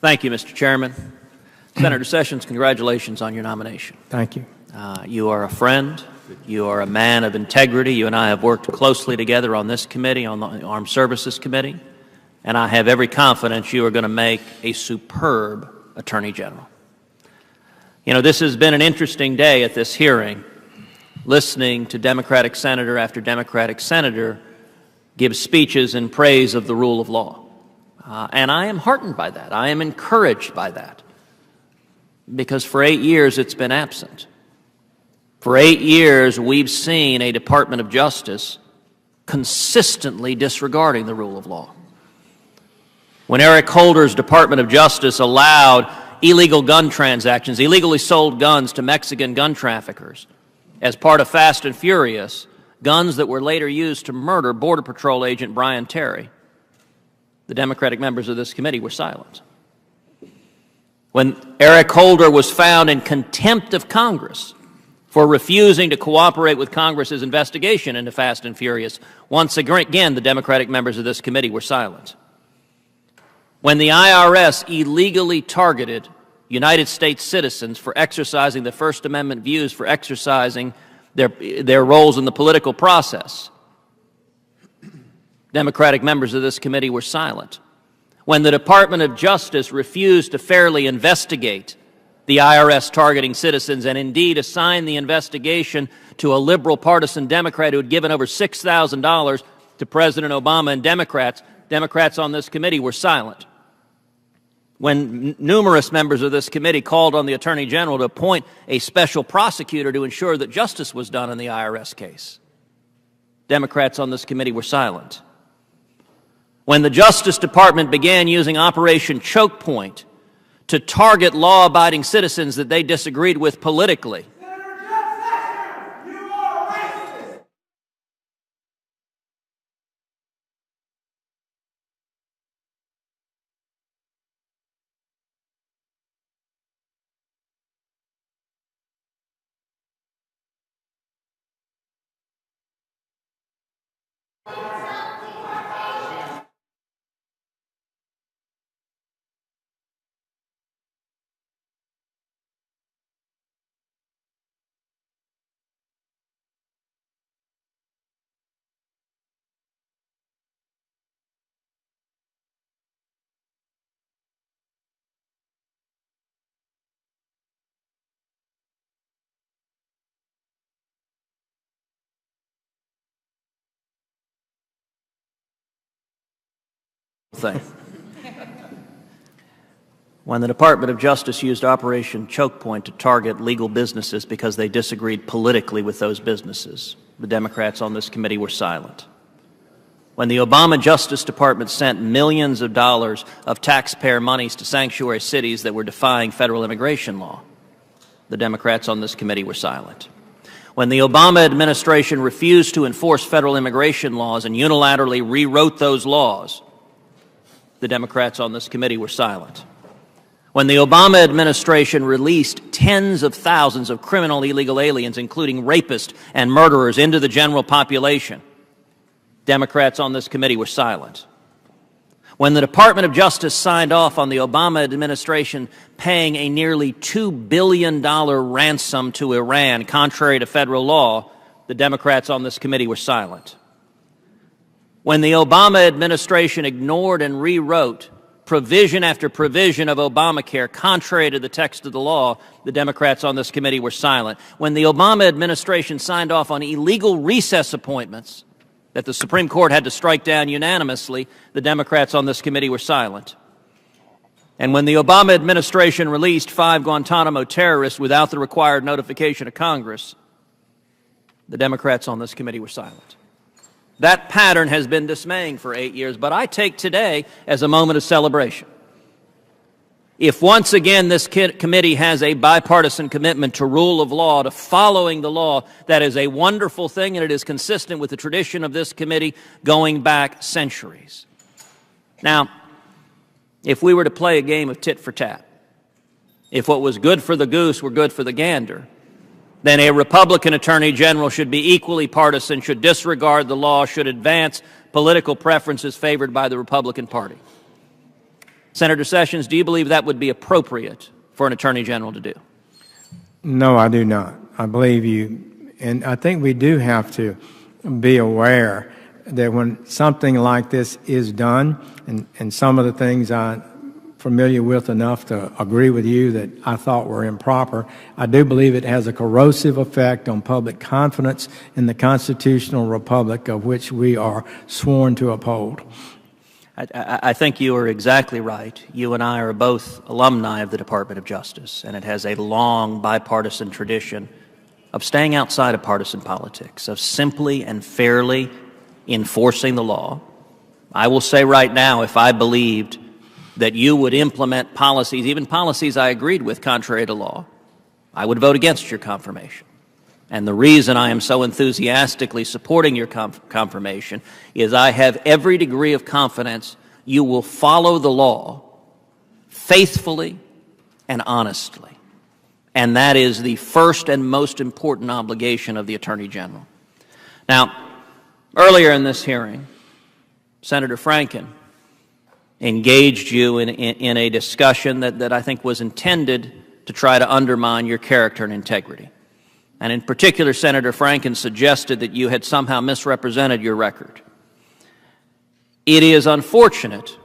Thank you, Mr. Chairman. Senator Sessions, congratulations on your nomination. Thank you. You are a friend. You are a man of integrity. You and I have worked closely together on this committee, on the Armed Services Committee, and I have every confidence you are going to make a superb Attorney General. You know, this has been an interesting day at this hearing, listening to Democratic senator after Democratic senator give speeches in praise of the rule of law. And I am heartened by that. I am encouraged by that. Because for 8 years it's been absent. For 8 years we've seen a Department of Justice consistently disregarding the rule of law. When Eric Holder's Department of Justice allowed illegal gun transactions, illegally sold guns to Mexican gun traffickers as part of Fast and Furious, guns that were later used to murder Border Patrol agent Brian Terry, the Democratic members of this committee were silent. When Eric Holder was found in contempt of Congress for refusing to cooperate with Congress's investigation into Fast and Furious, once again the Democratic members of this committee were silent. When the IRS illegally targeted United States citizens for exercising the First Amendment views, for exercising their roles in the political process, Democratic members of this committee were silent. When the Department of Justice refused to fairly investigate the IRS targeting citizens and indeed assign the investigation to a liberal partisan Democrat who had given over $6,000 to President Obama and Democrats on this committee were silent. When numerous members of this committee called on the Attorney General to appoint a special prosecutor to ensure that justice was done in the IRS case, Democrats on this committee were silent. When the Justice Department began using Operation Choke Point to target law-abiding citizens that they disagreed with politically, when the Department of Justice used Operation Choke Point to target legal businesses because they disagreed politically with those businesses, the Democrats on this committee were silent. When the Obama Justice Department sent millions of dollars of taxpayer monies to sanctuary cities that were defying federal immigration law, the Democrats on this committee were silent. When the Obama administration refused to enforce federal immigration laws and unilaterally rewrote those laws, the Democrats on this committee were silent. When the Obama administration released tens of thousands of criminal illegal aliens, including rapists and murderers, into the general population, Democrats on this committee were silent. When the Department of Justice signed off on the Obama administration paying a nearly $2 billion ransom to Iran, contrary to federal law, the Democrats on this committee were silent. When the Obama administration ignored and rewrote provision after provision of Obamacare, contrary to the text of the law, the Democrats on this committee were silent. When the Obama administration signed off on illegal recess appointments that the Supreme Court had to strike down unanimously, the Democrats on this committee were silent. And when the Obama administration released 5 Guantanamo terrorists without the required notification of Congress, the Democrats on this committee were silent. That pattern has been dismaying for 8 years, but I take today as a moment of celebration. If once again this committee has a bipartisan commitment to rule of law, to following the law, that is a wonderful thing, and it is consistent with the tradition of this committee going back centuries. Now, if we were to play a game of tit for tat, if what was good for the goose were good for the gander, then a Republican Attorney General should be equally partisan, should disregard the law, should advance political preferences favored by the Republican Party. Senator Sessions, do you believe that would be appropriate for an Attorney General to do? No, I do not. I believe you, and I think we do have to be aware that when something like this is done, and some of the things I'm familiar with enough to agree with you that I thought were improper, I do believe it has a corrosive effect on public confidence in the constitutional republic of which we are sworn to uphold. I think you are exactly right. You and I are both alumni of the Department of Justice, and it has a long bipartisan tradition of staying outside of partisan politics, of simply and fairly enforcing the law. I will say right now, if I believed that you would implement policies, even policies I agreed with contrary to law, I would vote against your confirmation. And the reason I am so enthusiastically supporting your confirmation is I have every degree of confidence you will follow the law faithfully and honestly. And that is the first and most important obligation of the Attorney General. Now, earlier in this hearing, Senator Franken engaged you in a discussion that I think was intended to try to undermine your character and integrity. And in particular, Senator Franken suggested that you had somehow misrepresented your record. It is unfortunate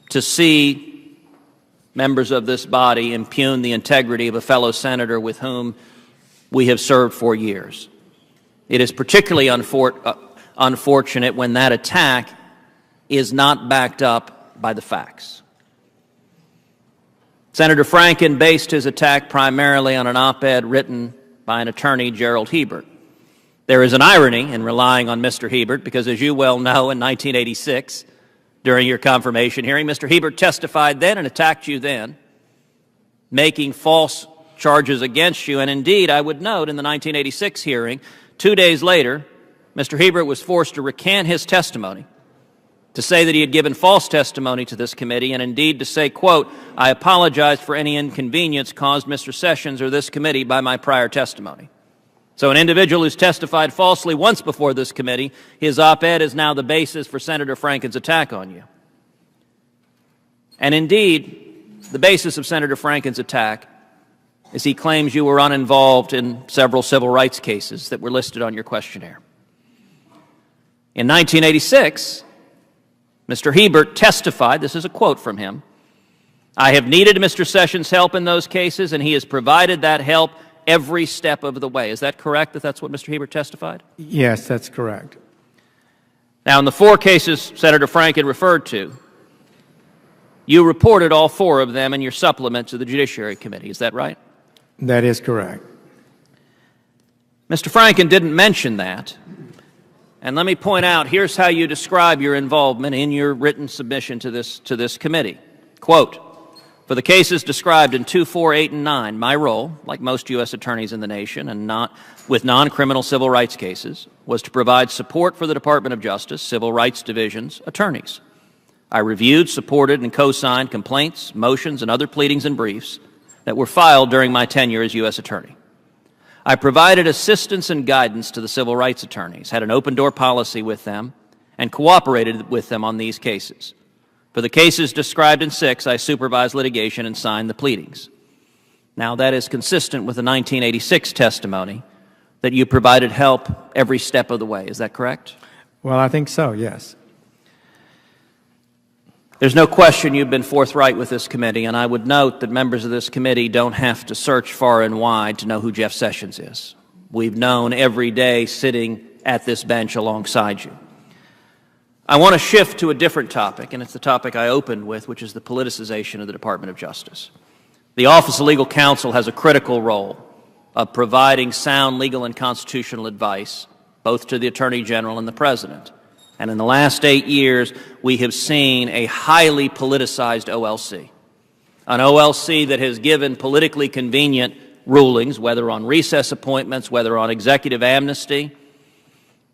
to see members of this body impugn the integrity of a fellow senator with whom we have served for years. It is particularly unfortunate when that attack is not backed up by the facts. Senator Franken based his attack primarily on an op-ed written by an attorney, Gerald Hebert. There is an irony in relying on Mr. Hebert because, as you well know, in 1986, during your confirmation hearing, Mr. Hebert testified then and attacked you then, making false charges against you. And indeed, I would note in the 1986 hearing, 2 days later, Mr. Hebert was forced to recant his testimony, to say that he had given false testimony to this committee, and indeed to say, quote, "I apologize for any inconvenience caused Mr. Sessions or this committee by my prior testimony." So an individual who's testified falsely once before this committee, his op-ed is now the basis for Senator Franken's attack on you. And indeed, the basis of Senator Franken's attack is he claims you were uninvolved in several civil rights cases that were listed on your questionnaire. In 1986, Mr. Hebert testified, this is a quote from him, "I have needed Mr. Sessions' help in those cases, and he has provided that help every step of the way." Is that correct, that that's what Mr. Hebert testified? Yes, that's correct. Now, in the 4 cases Senator Franken referred to, you reported all 4 of them in your supplement to the Judiciary Committee. Is that right? That is correct. Mr. Franken didn't mention that. And let me point out, here's how you describe your involvement in your written submission to this committee. Quote, "For the cases described in 2, 4, 8, and 9, my role, like most U.S. attorneys in the nation and with non-criminal civil rights cases, was to provide support for the Department of Justice, Civil Rights Division's attorneys. I reviewed, supported, and co-signed complaints, motions, and other pleadings and briefs that were filed during my tenure as U.S. attorney. I provided assistance and guidance to the civil rights attorneys, had an open-door policy with them, and cooperated with them on these cases. For the cases described in 6, I supervised litigation and signed the pleadings." Now, that is consistent with the 1986 testimony that you provided help every step of the way. Is that correct? Well, I think so, yes. There's no question you've been forthright with this committee, and I would note that members of this committee don't have to search far and wide to know who Jeff Sessions is. We've known every day sitting at this bench alongside you. I want to shift to a different topic, and it's the topic I opened with, which is the politicization of the Department of Justice. The Office of Legal Counsel has a critical role of providing sound legal and constitutional advice, both to the Attorney General and the President. And in the last 8 years, we have seen a highly politicized OLC, an OLC that has given politically convenient rulings, whether on recess appointments, whether on executive amnesty.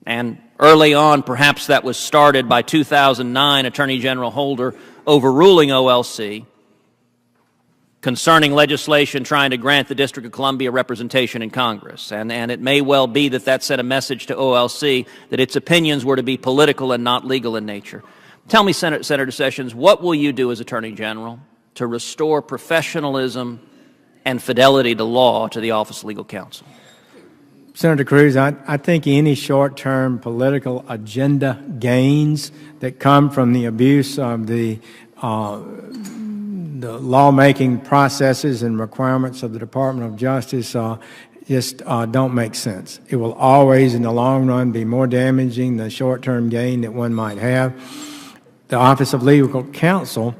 And early on, perhaps that was started by 2009 Attorney General Holder overruling OLC concerning legislation trying to grant the District of Columbia representation in Congress. And it may well be that that sent a message to OLC that its opinions were to be political and not legal in nature. Tell me, Senator Sessions, what will you do as Attorney General to restore professionalism and fidelity to law to the Office of Legal Counsel? Senator Cruz, I think any short-term political agenda gains that come from the abuse of the lawmaking processes and requirements of the Department of Justice just don't make sense. It will always, in the long run, be more damaging than the short-term gain that one might have. The Office of Legal Counsel,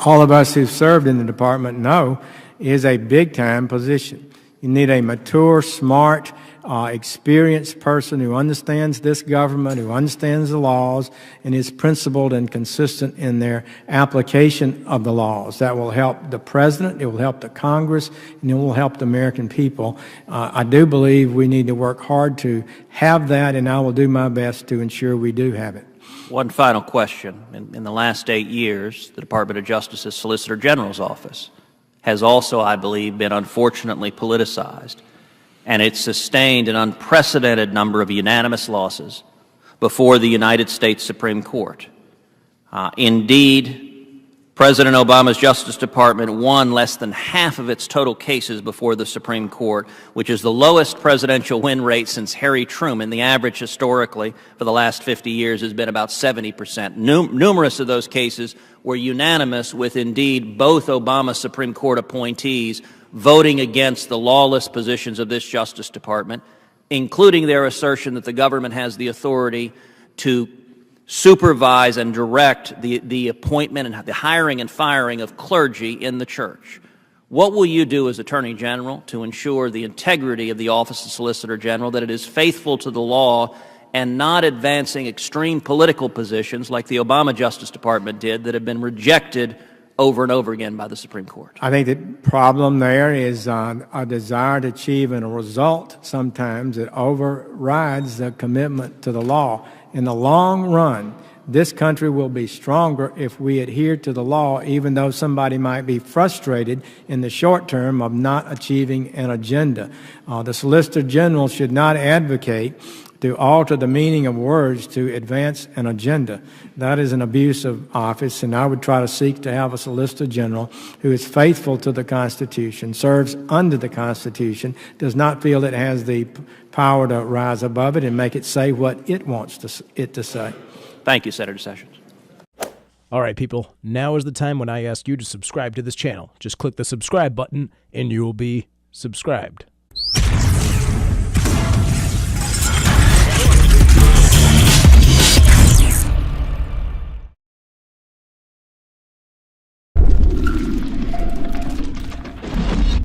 all of us who've served in the department know, is a big-time position. You need a mature, smart, experienced person who understands this government, who understands the laws, and is principled and consistent in their application of the laws. That will help the President, it will help the Congress, and it will help the American people. I do believe we need to work hard to have that, and I will do my best to ensure we do have it. One final question. In the last 8 years, the Department of Justice's Solicitor General's office has also, I believe, been unfortunately politicized, and it sustained an unprecedented number of unanimous losses before the United States Supreme Court. Indeed, President Obama's Justice Department won less than half of its total cases before the Supreme Court, which is the lowest presidential win rate since Harry Truman. The average historically for the last 50 years has been about 70%. Numerous of those cases were unanimous, with indeed both Obama Supreme Court appointees voting against the lawless positions of this Justice Department, including their assertion that the government has the authority to supervise and direct the appointment and the hiring and firing of clergy in the church. What will you do as Attorney General to ensure the integrity of the Office of Solicitor General, that it is faithful to the law and not advancing extreme political positions like the Obama Justice Department did that have been rejected over and over again by the Supreme Court? I think the problem there is a desire to achieve a result sometimes that overrides the commitment to the law. In the long run, this country will be stronger if we adhere to the law, even though somebody might be frustrated in the short term of not achieving an agenda. The Solicitor General should not advocate to alter the meaning of words to advance an agenda. That is an abuse of office, and I would try to seek to have a Solicitor General who is faithful to the Constitution, serves under the Constitution, does not feel it has the power to rise above it and make it say what it wants it to say. Thank you, Senator Sessions. All right, people, now is the time when I ask you to subscribe to this channel. Just click the subscribe button and you will be subscribed.